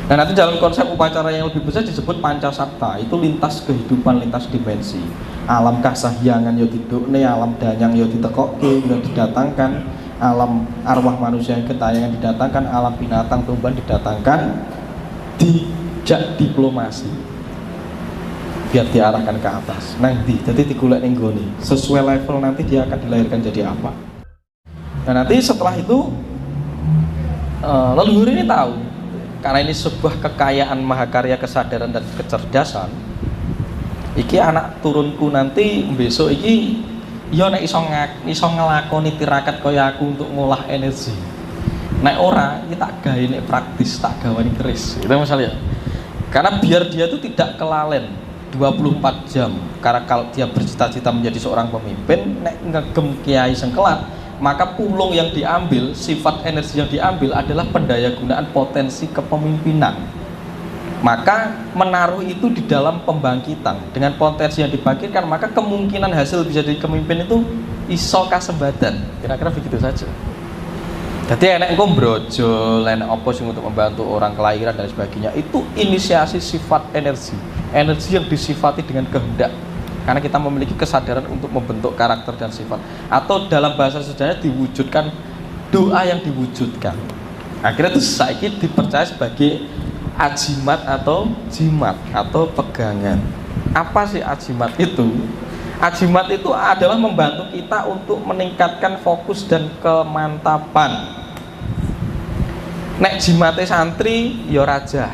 Nah nanti dalam konsep upacara yang lebih besar disebut pancasabta, itu lintas kehidupan, lintas dimensi. Alam kasahyangan yo didukne, alam danyang yo ditekokke, yo didatangkan, alam arwah manusia yang gentayangan didatangkan, alam binatang tumbuhan didatangkan, dijak diplomasi biar diarahkan ke atas. Nanti jadi digolek ning gone, sesuai level nanti dia akan dilahirkan jadi apa. Nah nanti setelah itu leluhur ini tahu, karena ini sebuah kekayaan mahakarya kesadaran dan kecerdasan. Iki anak turunku nanti besok iki ya nek iso ngelakoni tirakat kaya aku untuk ngolah energi. Nek ora iki tak gawe nek praktis, tak gawani keris. Itu masalah ya. Karena biar dia itu tidak kelalen 24 jam. Karena kalau dia bercita-cita menjadi seorang pemimpin, nek ngegem kiai sengkelat, maka pulung yang diambil, sifat energi yang diambil adalah pendayagunaan potensi kepemimpinan. Maka menaruh itu di dalam pembangkitan dengan potensi yang dibangkitkan, maka kemungkinan hasil bisa jadi pemimpin itu iso kasembadan. Kira-kira begitu saja. Jadi enek engko brojol, enek apa sing untuk membantu orang kelahiran dan sebagainya, itu inisiasi sifat energi yang disifati dengan kehendak. Karena kita memiliki kesadaran untuk membentuk karakter dan sifat, atau dalam bahasa sejarah diwujudkan doa yang diwujudkan. Akhirnya itu saiki dipercaya sebagai ajimat atau jimat atau pegangan. Apa sih ajimat itu? Ajimat itu adalah membantu kita untuk meningkatkan fokus dan kemantapan. Nek jimate santri ya raja,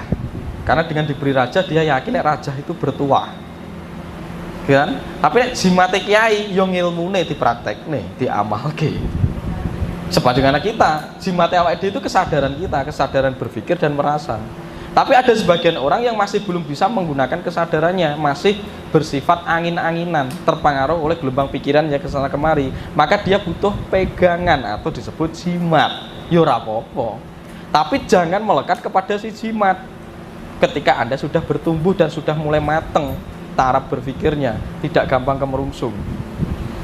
karena dengan diberi raja dia yakin nek raja itu bertuah, kan? Tapi nek jimate kiai yo ngilmune dipraktekne, diamalke. Sebagaimana kita, jimate awake dhewe itu kesadaran kita, kesadaran berpikir dan merasa. Tapi ada sebagian orang yang masih belum bisa menggunakan kesadarannya, masih bersifat angin-anginan, terpengaruh oleh gelombang pikiran yang kesana kemari. Maka dia butuh pegangan atau disebut jimat. Yo ora apa-apa. Tapi jangan melekat kepada si jimat. Ketika Anda sudah bertumbuh dan sudah mulai mateng taraf berpikirnya, tidak gampang kemerungsung.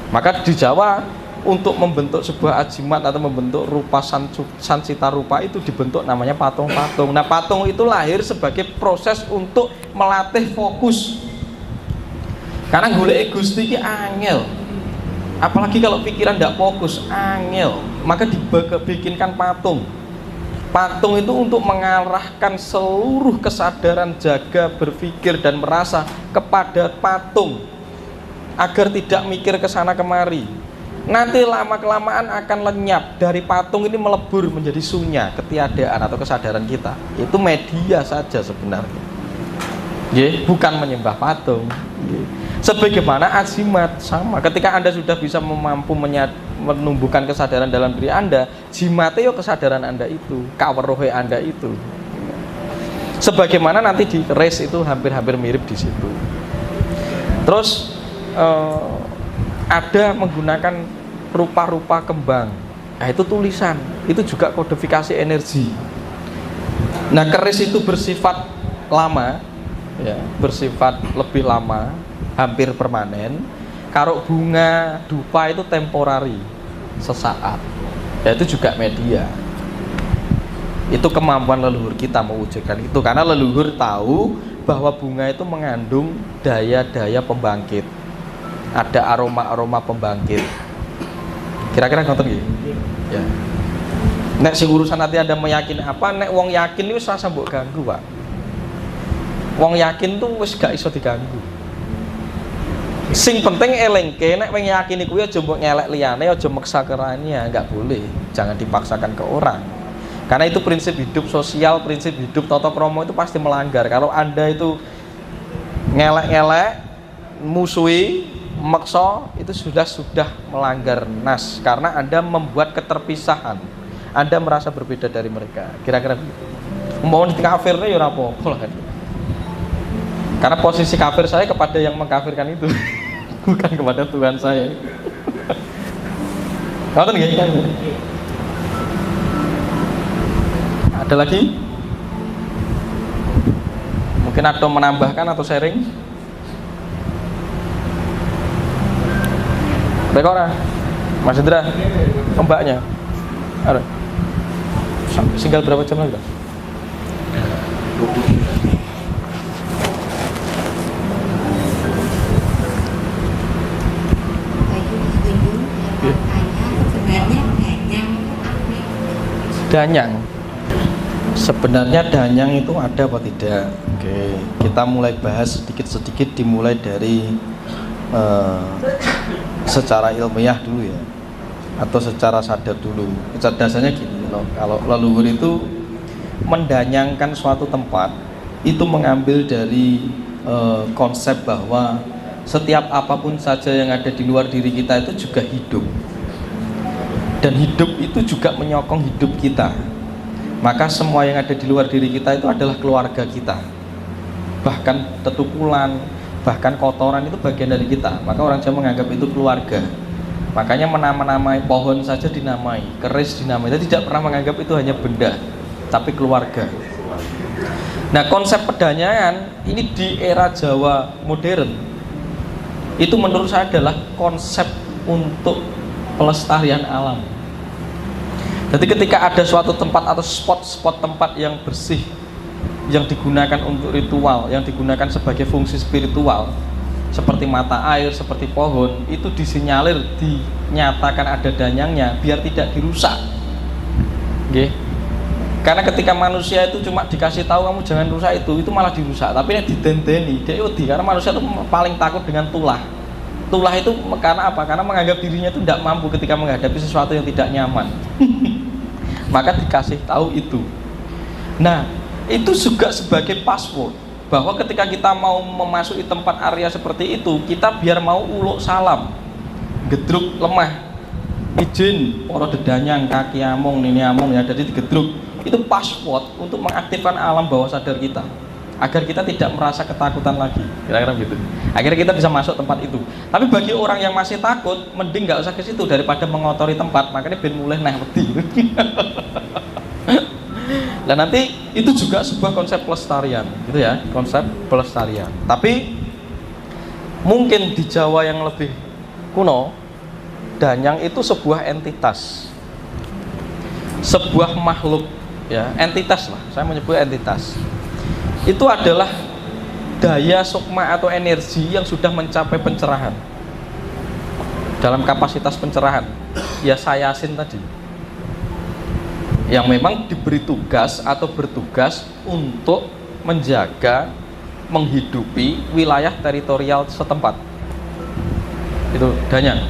Maka di Jawa, untuk membentuk sebuah ajimat atau membentuk rupa sansita rupa itu dibentuk namanya patung-patung. Nah patung itu lahir sebagai proses untuk melatih fokus. Karena golek Gusti iki angel. Apalagi kalau pikiran tidak fokus, angel. Maka dibikinkan patung. Patung itu untuk mengarahkan seluruh kesadaran jaga, berpikir dan merasa kepada patung agar tidak mikir ke sana kemari. Nanti lama-kelamaan akan lenyap, dari patung ini melebur menjadi sunya, ketiadaan atau kesadaran kita. Itu media saja sebenarnya. Bukan menyembah patung. Sebagaimana ajimat sama. Ketika Anda sudah bisa mampu menumbuhkan kesadaran dalam diri Anda, jimatnya kesadaran Anda itu, kaweruhe Anda itu. Sebagaimana nanti di res itu hampir-hampir mirip di situ. Terus ada menggunakan rupa-rupa kembang. Nah itu tulisan, itu juga kodifikasi energi. Nah keris itu bersifat lama, ya, bersifat lebih lama, hampir permanen. Kalau bunga dupa itu temporari, sesaat. Ya itu juga media. Itu kemampuan leluhur kita mewujudkan itu, karena leluhur tahu bahwa bunga itu mengandung daya-daya pembangkit. Ada aroma-aroma pembangkit. Kira-kira ngoten nggih? Ya. Nek sing urusan hati Anda meyakini apa, nek wong yakin wis rasa mbok ganggu, Pak. Wong yakin tuh wis gak iso diganggu. Sing penting elengke, nek wong yakin kuwi aja mbok ngelek liyane, aja maksa kerane, enggak boleh. Jangan dipaksakan ke orang. Karena itu prinsip hidup sosial, prinsip hidup tata krama itu pasti melanggar. Kalau Anda itu ngelek-ngelek, musuhi, maksa, itu sudah melanggar nas, karena Anda membuat keterpisahan. Anda merasa berbeda dari mereka. Kira-kira begitu. Mau dikafirnya ya ora apa-apa. Karena posisi kafir saya kepada yang mengkafirkan itu, bukan kepada Tuhan saya. Ngoten nggih? Ada lagi? Mungkin ada menambahkan atau sharing? Rekora, Mas Indra, mbaknya, ada. Tinggal berapa jam lagi? Danyang. Sebenarnya danyang itu ada apa tidak? Oke, kita mulai bahas sedikit-sedikit, dimulai dari secara ilmiah dulu ya, atau secara sadar dulu. Kecerdasannya gini, kalau leluhur itu mendanyangkan suatu tempat, itu mengambil dari konsep bahwa setiap apapun saja yang ada di luar diri kita itu juga hidup, dan hidup itu juga menyokong hidup kita. Maka semua yang ada di luar diri kita itu adalah keluarga kita. Bahkan tetukulan, bahkan kotoran itu bagian dari kita. Maka orang Jawa menganggap itu keluarga. Makanya menamai pohon saja dinamai, keris dinamai. Dia tidak pernah menganggap itu hanya benda, tapi keluarga. Nah, konsep pedanyangan ini di era Jawa modern itu menurut saya adalah konsep untuk pelestarian alam. Jadi ketika ada suatu tempat atau spot-spot tempat yang bersih, yang digunakan untuk ritual, yang digunakan sebagai fungsi spiritual, seperti mata air, seperti pohon, itu disinyalir, dinyatakan ada danyangnya biar tidak dirusak. Oke. Karena ketika manusia itu cuma dikasih tahu kamu jangan rusak itu malah dirusak. Tapi ini didendeni, karena manusia itu paling takut dengan tulah. Tulah itu karena apa? Karena menganggap dirinya itu tidak mampu ketika menghadapi sesuatu yang tidak nyaman. Maka dikasih tahu itu. Nah, itu juga sebagai password bahwa ketika kita mau memasuki tempat area seperti itu, kita biar mau uluk salam, gedruk lemah, izin para dedanyang, kaki amung, nini amung ya, jadi digedruk. Itu password untuk mengaktifkan alam bawah sadar kita, agar kita tidak merasa ketakutan lagi, kira-kira gitu. Akhirnya kita bisa masuk tempat itu. Tapi bagi orang yang masih takut, mending nggak usah ke situ daripada mengotori tempat. Makanya ben mulai nah wedi. Dan nanti itu juga sebuah konsep pelestarian, gitu ya, konsep pelestarian. Tapi mungkin di Jawa yang lebih kuno, danyang itu sebuah entitas, sebuah makhluk, ya, entitas lah. Saya menyebut entitas. Itu adalah daya sukma atau energi yang sudah mencapai pencerahan, dalam kapasitas pencerahan, ya sayasin tadi, yang memang diberi tugas atau bertugas untuk menjaga, menghidupi wilayah teritorial setempat. Itu danyang.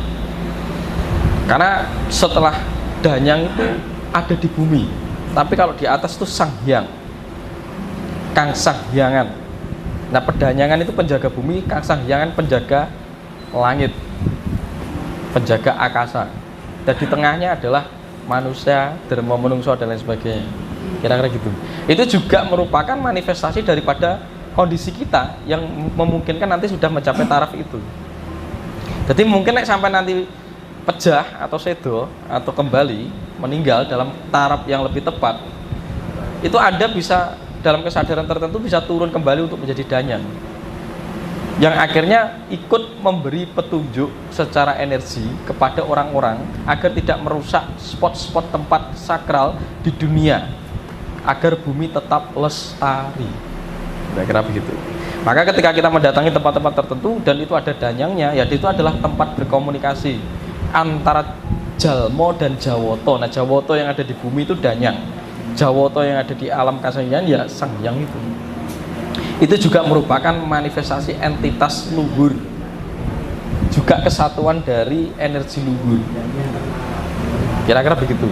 Karena setelah danyang itu ada di bumi, tapi kalau di atas itu sang hyang, kang sang hyangan. Nah, pedanyangan itu penjaga bumi, kang sang hyangan penjaga langit, penjaga akasa. Dan di tengahnya adalah manusia, dharma manungsa dan lain sebagainya. Kira-kira gitu. Itu juga merupakan manifestasi daripada kondisi kita yang memungkinkan nanti sudah mencapai taraf itu. Jadi mungkin sampai nanti pejah atau sedo atau kembali meninggal dalam taraf yang lebih tepat, itu Anda bisa dalam kesadaran tertentu bisa turun kembali untuk menjadi danyang, yang akhirnya ikut memberi petunjuk secara energi kepada orang-orang agar tidak merusak spot-spot tempat sakral di dunia, agar bumi tetap lestari. Kira-kira begitu. Maka ketika kita mendatangi tempat-tempat tertentu dan itu ada danyangnya, ya itu adalah tempat berkomunikasi antara jalmo dan jawoto. Nah, jawoto yang ada di bumi itu danyang, jawoto yang ada di alam kasayan ya sang hyang itu. Itu juga merupakan manifestasi entitas luhur, juga kesatuan dari energi luhur. Kira-kira begitu.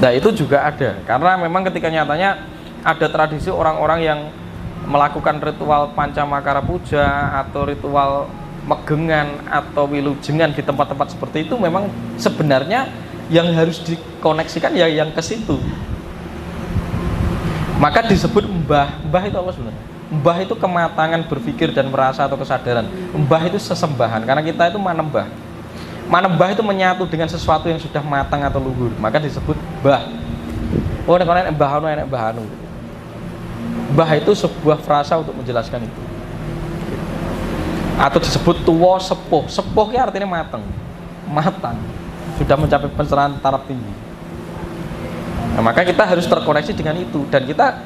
Nah, itu juga ada, karena memang ketika nyatanya ada tradisi orang-orang yang melakukan ritual pancamakara puja atau ritual megengan atau wilujengan di tempat-tempat seperti itu, memang sebenarnya yang harus dikoneksikan ya yang ke situ. Maka disebut mbah. Mbah itu apa sebenarnya? Mbah itu kematangan berpikir dan merasa atau kesadaran. Mbah itu sesembahan, karena kita itu manembah. Manembah itu menyatu dengan sesuatu yang sudah matang atau luhur, maka disebut mbah. Oh, nek mbah anu enek mbah anu. Mbah itu sebuah frasa untuk menjelaskan itu. Atau disebut tuwa sepuh. Sepuh itu artinya matang. Matang. Sudah mencapai pencerahan taraf tinggi. Nah, maka kita harus terkoneksi dengan itu, dan kita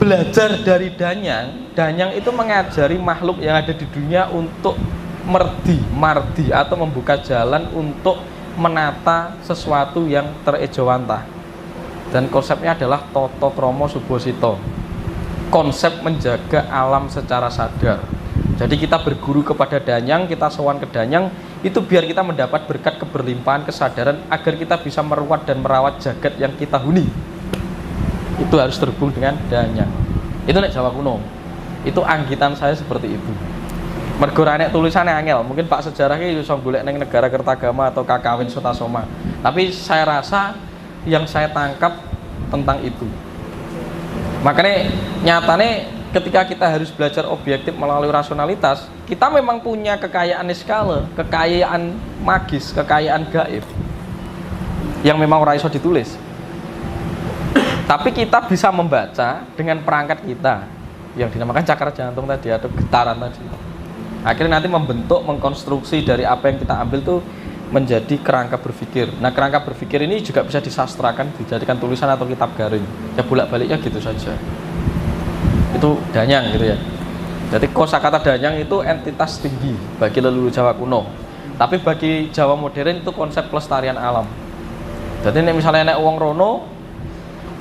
belajar dari Danyang. Danyang itu mengajari makhluk yang ada di dunia untuk mardi atau membuka jalan untuk menata sesuatu yang terejawantah. Dan konsepnya adalah Toto Kromo Subosito, konsep menjaga alam secara sadar. Jadi kita berguru kepada Danyang, kita sowan ke Danyang, itu biar kita mendapat berkat keberlimpahan kesadaran agar kita bisa merawat dan merawat jagat yang kita huni. Itu harus terhubung dengan Danyang. Itu nek Jawa kuno. Itu anggitan saya seperti itu. Mergo nek tulisannya angel, mungkin Pak sejarah iki iso golek ning negara Kertagama atau Kakawin Sutasoma. Tapi saya rasa yang saya tangkap tentang itu. Makanya nyatane ketika kita harus belajar objektif melalui rasionalitas, kita memang punya kekayaan skala, kekayaan magis, kekayaan gaib yang memang ora iso ditulis. Tapi kita bisa membaca dengan perangkat kita yang dinamakan cakra jantung tadi atau getaran tadi. Akhirnya nanti membentuk, mengkonstruksi dari apa yang kita ambil tuh menjadi kerangka berpikir. Nah, kerangka berpikir ini juga bisa disastrakan, dijadikan tulisan atau kitab garing. Ya bolak-baliknya gitu saja. Itu Danyang gitu ya. Jadi kosakata Danyang itu entitas tinggi bagi leluhur Jawa kuno. Tapi bagi Jawa modern itu konsep pelestarian alam. Jadi misalnya nek wong rono,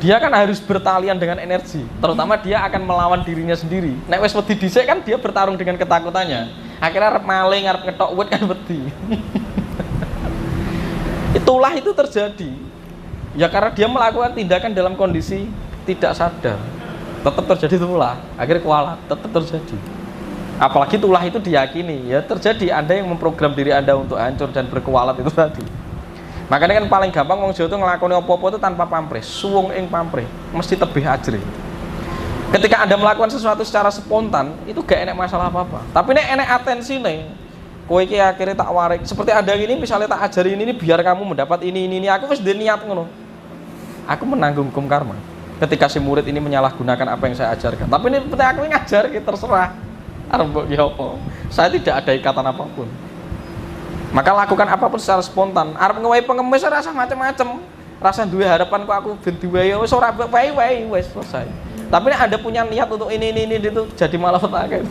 dia kan harus bertalian dengan energi, terutama dia akan melawan dirinya sendiri. Nek wis wedi dhisik kan dia bertarung dengan ketakutannya. Akhirnya arep maling, arep ketok wit kan wedi. Itulah itu terjadi. Ya karena dia melakukan tindakan dalam kondisi tidak sadar. Tetap terjadi tulah. Akhirnya kualat, tetap terjadi. Apalagi tulah itu diyakini, ya terjadi. Anda yang memprogram diri Anda untuk hancur dan berkualat itu tadi. Makanya kan paling gampang wong Jawa itu ngelakoni apa-apa itu tanpa pamrih, suwung ing pamrih, mesti tebih ajri. Ketika Anda melakukan sesuatu secara spontan, itu gak enak masalah apa-apa. Tapi nek enak atensi nih, kowe iki akhirnya tak warik. Seperti Anda ini misalnya tak ajari ini biar kamu mendapat ini, aku wis niat ngono. Aku menanggung hukum karma. Ketika si murid ini menyalahgunakan apa yang saya ajarkan. Tapi ini penting aku ngajar, terserah. Arep mbok ki apa. Saya tidak ada ikatan apapun. Maka lakukan apapun secara spontan. Arep ngewahi pengemis rasa macam-macam. Rasa duwe harapan kok aku ben diwahi wis ora wae wis selesai. Tapi nek Anda punya niat untuk ini itu jadi malah petaka.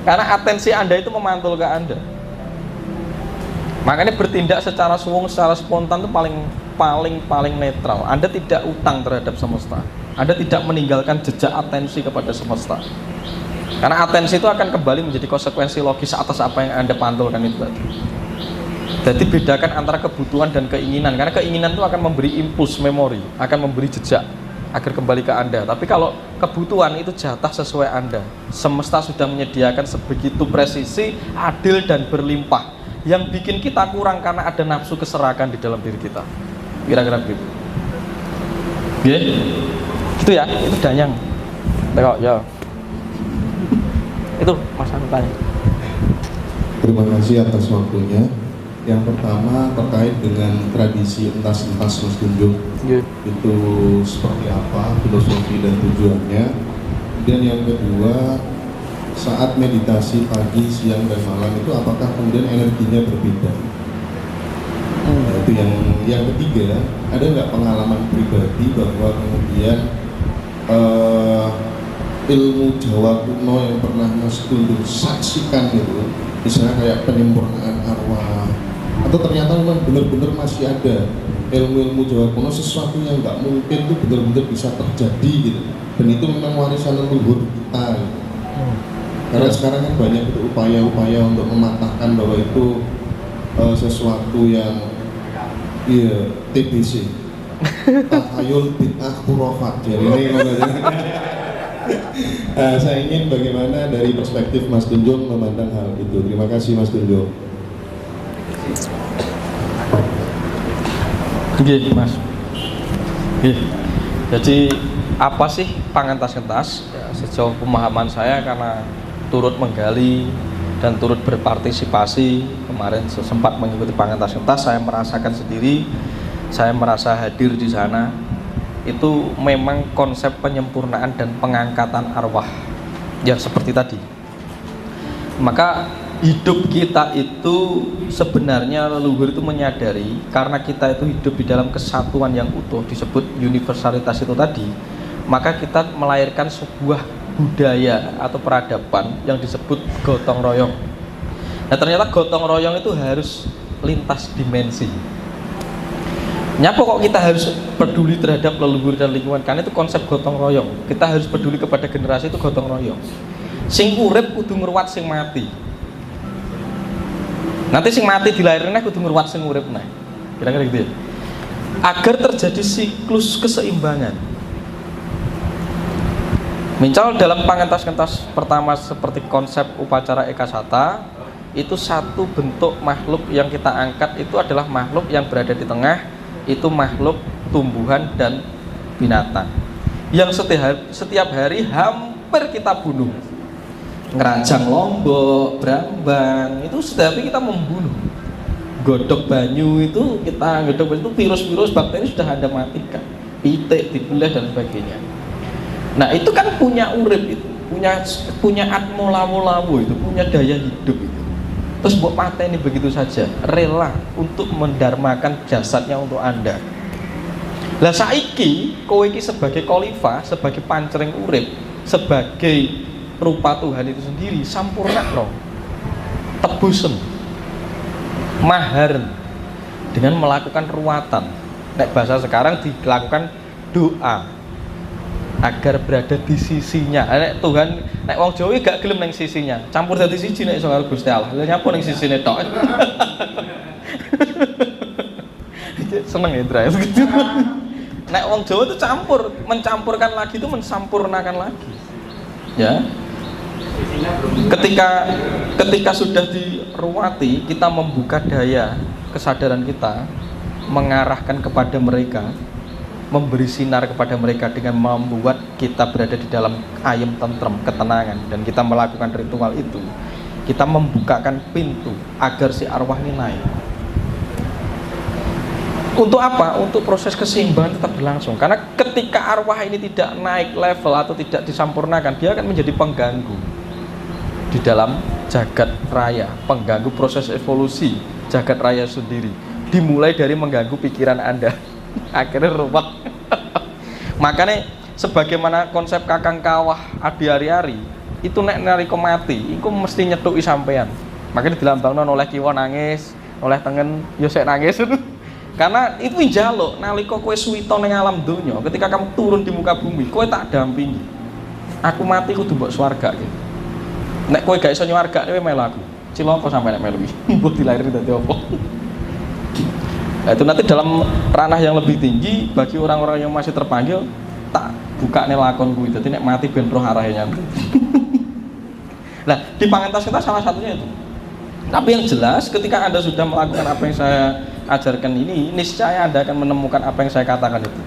Karena atensi Anda itu memantul ke Anda. Makanya bertindak secara suwung, secara spontan itu paling netral. Anda tidak utang terhadap semesta. Anda tidak meninggalkan jejak atensi kepada semesta. Karena atensi itu akan kembali menjadi konsekuensi logis atas apa yang Anda pantulkan itu tadi. Jadi bedakan antara kebutuhan dan keinginan. Karena keinginan itu akan memberi impuls memori, akan memberi jejak agar kembali ke Anda. Tapi kalau kebutuhan itu jatah sesuai Anda. Semesta sudah menyediakan sebegitu presisi, adil dan berlimpah. Yang bikin kita kurang karena ada nafsu keserakan di dalam diri kita. Kira-kira begitu. Ya, gitu ya. Itu Danyang. Tengok ya. Itu Mas aku tanya. Terima kasih atas waktunya. Yang pertama terkait dengan tradisi entas-entas Mas Gunjung. Itu seperti apa filosofi dan tujuannya. Dan yang kedua, saat meditasi pagi, siang, dan malam itu apakah kemudian energinya berbeda? Nah, itu yang ketiga, ada nggak pengalaman pribadi bahwa kemudian ilmu Jawa kuno yang pernah Mas Gunjung saksikan itu, misalnya kayak penyempurnaan arwah, atau ternyata memang benar-benar masih ada ilmu-ilmu Jawa kuno sesuatu yang nggak mungkin itu benar-benar bisa terjadi gitu, dan itu memang warisan leluhur kita gitu. Karena sekarang kan banyak itu upaya-upaya untuk mematahkan bahwa itu sesuatu yang TBC, takhayul bid'ah khurafat. Jadi ini saya ingin bagaimana dari perspektif Mas Gunjung memandang hal itu. Terima kasih Mas Gunjung. Oke, Mas. Jadi apa sih pangentas-entas? Ya, sejauh pemahaman saya karena turut menggali dan turut berpartisipasi kemarin sempat mengikuti pangentas-entas, saya merasakan sendiri, saya merasa hadir di sana. Itu memang konsep penyempurnaan dan pengangkatan arwah yang seperti tadi. Maka hidup kita itu sebenarnya leluhur itu menyadari karena kita itu hidup di dalam kesatuan yang utuh, disebut universalitas itu tadi. maka kita melahirkan sebuah budaya atau peradaban yang disebut gotong royong. Nah ternyata gotong royong itu harus lintas dimensi. Nyapa kok kita harus peduli terhadap leluhur dan lingkungan? Karena itu konsep gotong royong. Kita harus peduli kepada generasi itu gotong royong. Sing urip kudu ngruwat sing mati. Nanti sing mati dilahirkan kudu ngruwat sing urip nah. Kira-kira gitu ya. Agar terjadi siklus keseimbangan. Misal dalam pengentas-kentas pertama seperti konsep upacara Eka Sata, itu satu bentuk makhluk yang kita angkat itu adalah makhluk yang berada di tengah, itu makhluk tumbuhan dan binatang yang setiap hari hampir kita bunuh. Ngerajang Lombok, Brambang, itu setiap hari kita membunuh. Godok banyu itu kita itu virus-virus bakteri sudah Anda matikan, pitik dibelah dan sebagainya. Nah itu kan punya urip itu, punya atmo lawu-lawu itu, punya daya hidup itu. Terus buat pateni begitu saja, rela untuk mendarmakan jasadnya untuk Anda. Lah saiki kowe iki sebagai khalifah, sebagai pancering urip, sebagai rupa Tuhan itu sendiri, sampurna no. Tebusen. Mahar dengan melakukan ruwatan. Nek bahasa sekarang dilakukan doa agar berada di sisinya. Nek Tuhan, nek wong Jawa gak gelem nang sisinya, campur dadi siji nek iso karo Gusti Allah. Lha nyapa ning sisine tok. Seneng ya, Dra. Nek wong Jawa itu campur, mencampurkan lagi itu mensampurnakan lagi. Ya. Ketika sudah diruwati, kita membuka daya kesadaran kita, mengarahkan kepada mereka, memberi sinar kepada mereka dengan membuat kita berada di dalam ayem tentrem, ketenangan, dan kita melakukan ritual itu, kita membukakan pintu agar si arwah ini naik. Untuk apa? Untuk proses keseimbangan tetap berlangsung. Karena ketika arwah ini tidak naik level atau tidak disampurnakan, dia akan menjadi pengganggu di dalam jagat raya, pengganggu proses evolusi jagat raya sendiri. Dimulai dari mengganggu pikiran Anda, akhirnya ruwet. Makanya sebagaimana konsep kakang kawah adi ari-ari, itu nek nalika mati, iku mesti nyetuki sampean. Makanya dilambangno oleh kiwa nangis, oleh tengen yo sek nangis. Karena itu njaluk nalika kowe suwita ning alam donya, ketika kamu turun di muka bumi, kowe tak dampingi. Aku mati kudu mbok swarga gitu. Nek kowe gak iso nyuwargane kowe melu aku. Cilaka sampe nek melu iki. Mbok dilahirke dadi apa? Nah, itu nanti dalam ranah yang lebih tinggi bagi orang-orang yang masih terpanggil, tak buka nih lakon kuwi. Dadi nek mati ben roh arahe nyantu. Nah, di pengentas kita salah satunya itu. Tapi yang jelas ketika Anda sudah melakukan apa yang saya ajarkan ini, niscaya Anda akan menemukan apa yang saya katakan itu.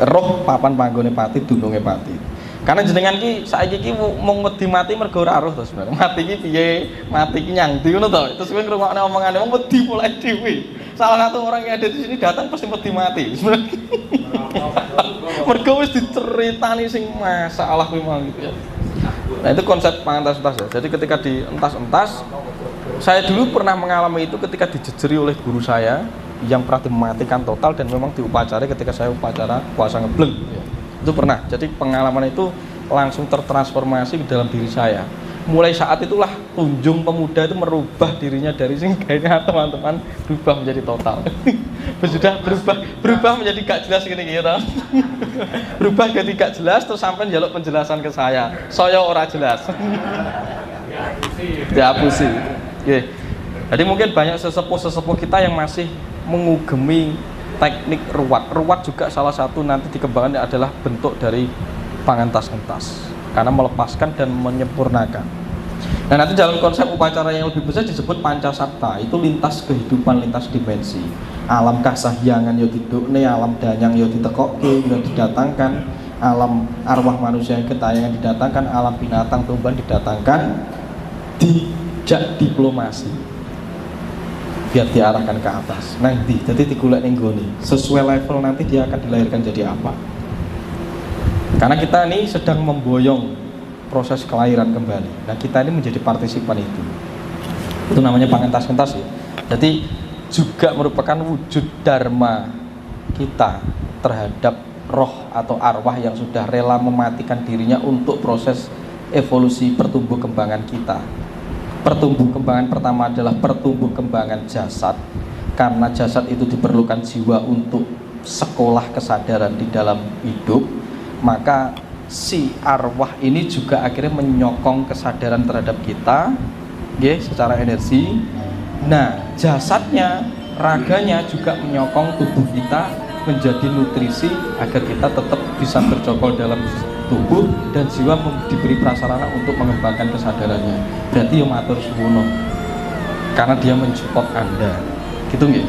Roh papan panggone pati, dununge pati. Karena jenengan ki saiki ki mung wedi mati mergo ora roh to sebenarnya. Mati ki piye? Mati ki nyang ndi ngono to. Terus kowe ngrungokne omongane wong wedi mulai dhewe. Salah satu orang yang ada di sini datang pasti wedi mati sebenarnya. Mergo wis diceritani sing masalah kuwi mau gitu ya. Nah, itu konsep pengentas-entas ya. Jadi ketika di entas-entas, saya dulu pernah mengalami itu ketika dijejeri oleh guru saya yang pernah dimatikan total dan memang diupacara ketika saya upacara puasa ngebleng ya. Itu pernah, jadi pengalaman itu langsung tertransformasi ke dalam diri saya. Mulai saat itulah Tunjung Pemuda itu merubah dirinya dari sing kayaknya teman-teman berubah menjadi total. Sudah berubah menjadi gak jelas gini gitu. Berubah jadi gak jelas terus sampai njaluk penjelasan ke saya. Saya ora jelas. Dihapusi. Oke. Jadi mungkin banyak sesepuh-sesepuh kita yang masih mengugemi teknik ruwat. Ruwat juga salah satu nanti dikembangkan adalah bentuk dari pengentas-entas karena melepaskan dan menyempurnakan. Nah nanti dalam konsep upacara yang lebih besar disebut pancasakta, itu lintas kehidupan, lintas dimensi. Alam kasahyangan yo didukne, alam danyang yo ditekokke, yo didatangkan, alam arwah manusia yang ketayangan didatangkan, alam binatang tumbuhan didatangkan, dijak diplomasi biar diarahkan ke atas nanti, jadi digolek ning gone sesuai level nanti dia akan dilahirkan jadi apa. Karena kita ini sedang memboyong proses kelahiran kembali. Nah kita ini menjadi partisipan itu namanya pengentas-entas ya. Jadi juga merupakan wujud dharma kita terhadap roh atau arwah yang sudah rela mematikan dirinya untuk proses evolusi pertumbuh kembangan kita. Pertumbuh kembangan pertama adalah pertumbuh kembangan jasad, karena jasad itu diperlukan jiwa untuk sekolah kesadaran di dalam hidup, maka si arwah ini juga akhirnya menyokong kesadaran terhadap kita, secara energi. Nah, jasadnya, raganya juga menyokong tubuh kita menjadi nutrisi agar kita tetap bisa bercokol dalam tubuh, dan jiwa diberi prasarana untuk mengembangkan kesadarannya. Berarti ya matur suwono, karena dia mensupport Anda, gitu nggih.